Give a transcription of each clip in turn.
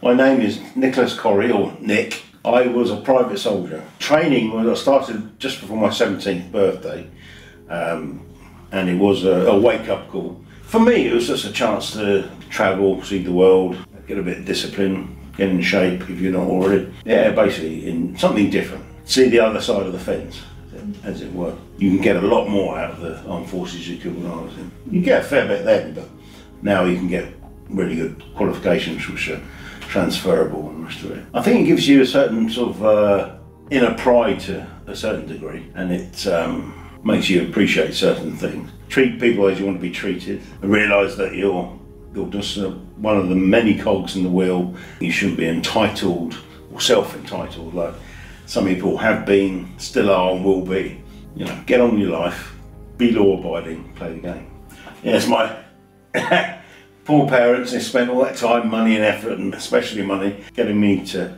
My name is Nick Corry, or Nick. I was a private soldier. Training was, I started just before my 17th birthday, and it was a wake-up call. For me, it was just a chance to travel, see the world, get a bit of discipline, get in shape if you're not already. Yeah, basically in something different. See the other side of the fence, as it were. You can get a lot more out of the armed forces you could when I was in. You get a fair bit then, but now you can get really good qualifications which are transferable and the rest of it. I think it gives you a certain sort of inner pride to a certain degree, and it makes you appreciate certain things. Treat people as you want to be treated, and realise that you're just one of the many cogs in the wheel. You shouldn't be entitled or self-entitled like some people have been, still are and will be. You know, get on with your life, be law-abiding, play the game. Yes, my poor parents, they spent all that time, money and effort, and especially money, getting me to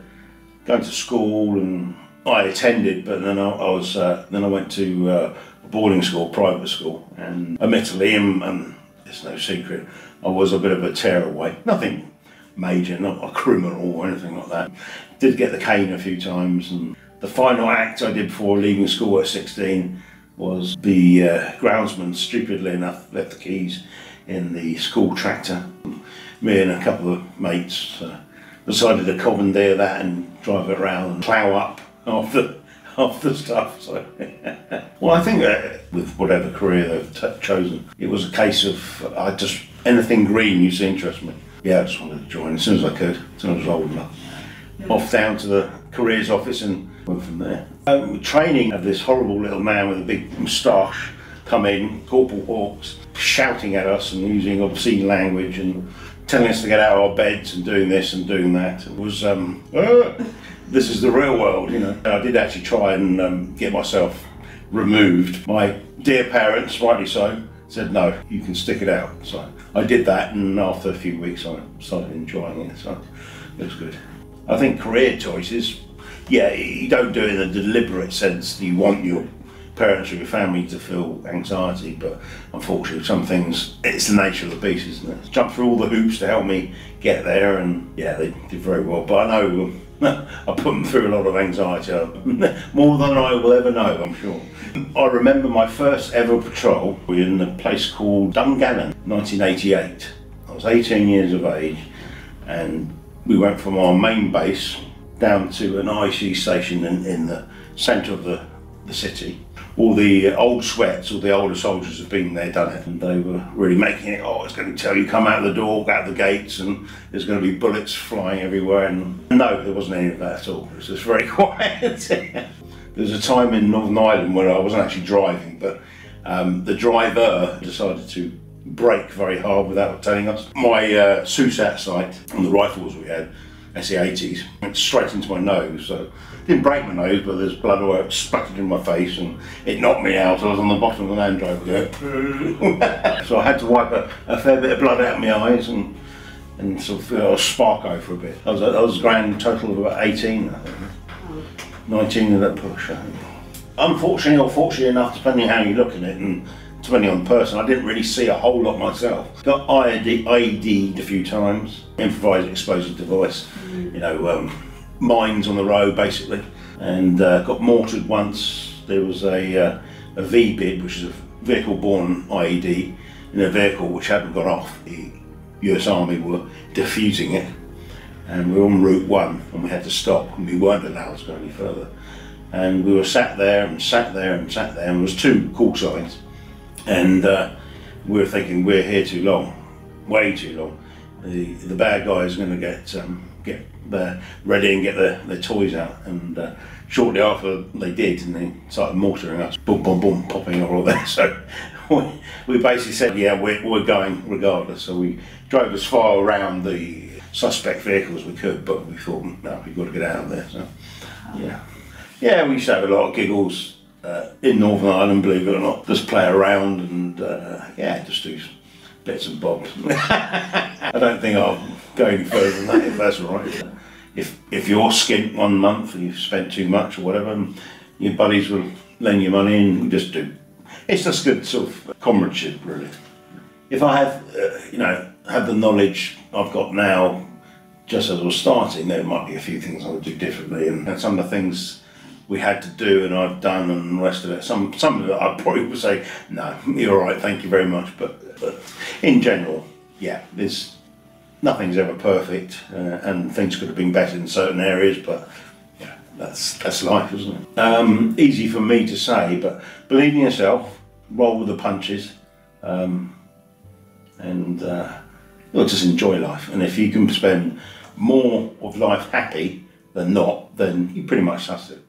go to school, and I attended, but then I went to a boarding school, private school, and admittedly, and it's no secret, I was a bit of a tearaway. Nothing major, not a criminal or anything like that. Did get the cane a few times, and the final act I did before leaving school at 16 was the groundsman, stupidly enough, left the keys in the school tractor. Me and a couple of mates decided to commandeer that and drive it around and plough up after stuff. So, well, I think with whatever career they've chosen, it was a case of anything green used to interest me. Yeah, I just wanted to join as soon as I could, as soon as I was old enough. Off down to the careers office and went from there. Training of this horrible little man with a big moustache come in, Corporal Hawks, shouting at us and using obscene language and telling us to get out of our beds and doing this and doing that. It was, this is the real world, you know. I did actually try and get myself removed. My dear parents, rightly so, said no, you can stick it out. So I did that, and after a few weeks I started enjoying it, so it was good. I think career choices, yeah, you don't do it in a deliberate sense that you want your parents or your family to feel anxiety, but unfortunately some things, it's the nature of the beast, isn't it? Jump through all the hoops to help me get there, and yeah, they did very well, but I know I put them through a lot of anxiety, more than I will ever know, I'm sure. I remember my first ever patrol. We were in a place called Dungannon, 1988. I was 18 years of age, and we went from our main base down to an IC station in the centre of the city. All the old sweats, all the older soldiers have been there, done it, and they were really making it, oh, it's going to tell you come out the door, out the gates, and there's going to be bullets flying everywhere, and no, there wasn't any of that at all. It was just very quiet. There was a time in Northern Ireland where I wasn't actually driving, but the driver decided to brake very hard without telling us. My SUSAT sight on the rifles we had, SE80s, went straight into my nose, so didn't break my nose, but there's blood all over, splattered in my face, and it knocked me out. I was on the bottom of the Land Rover there. So I had to wipe a fair bit of blood out of my eyes and sort of feel a sparko for a bit. I was a grand total of about 18, I think. 19 in that push, I think. Unfortunately or fortunately enough, depending how you look at it, and depending on the person, I didn't really see a whole lot myself. Got IED'd a few times, improvised explosive device, you know, mines on the road basically, and got mortared once. There was a VBID, which is a vehicle-borne IED, in a vehicle which hadn't gone off. The US Army were defusing it, and we were on Route 1, and we had to stop, and we weren't allowed to go any further. And we were sat there and sat there and sat there, and there was 2 call signs. And we were thinking, we're here too long, way too long. The bad guys are going to get ready and get their toys out. And shortly after they did, and they started mortaring us, boom, boom, boom, popping all there. So we basically said, yeah, we're going regardless. So we drove as far around the suspect vehicle as we could, but we thought, no, we've got to get out of there. So yeah, yeah, we used to have a lot of giggles. In Northern Ireland, believe it or not, just play around and yeah, just do bits and bobs. I don't think I'll go any further than that, if that's all right. If you're skint 1 month and you've spent too much or whatever, your buddies will lend you money and you just do. It's just good sort of comradeship, really. If I have, you know, had the knowledge I've got now just as I was starting, there might be a few things I would do differently, and some of the things we had to do and I've done and the rest of it, some of it I probably would say, no, you're all right, thank you very much, but in general, yeah, nothing's ever perfect, and things could have been better in certain areas, but yeah, that's life, isn't it? Easy for me to say, but believe in yourself, roll with the punches, and just enjoy life. And if you can spend more of life happy than not, then you pretty much sussed it.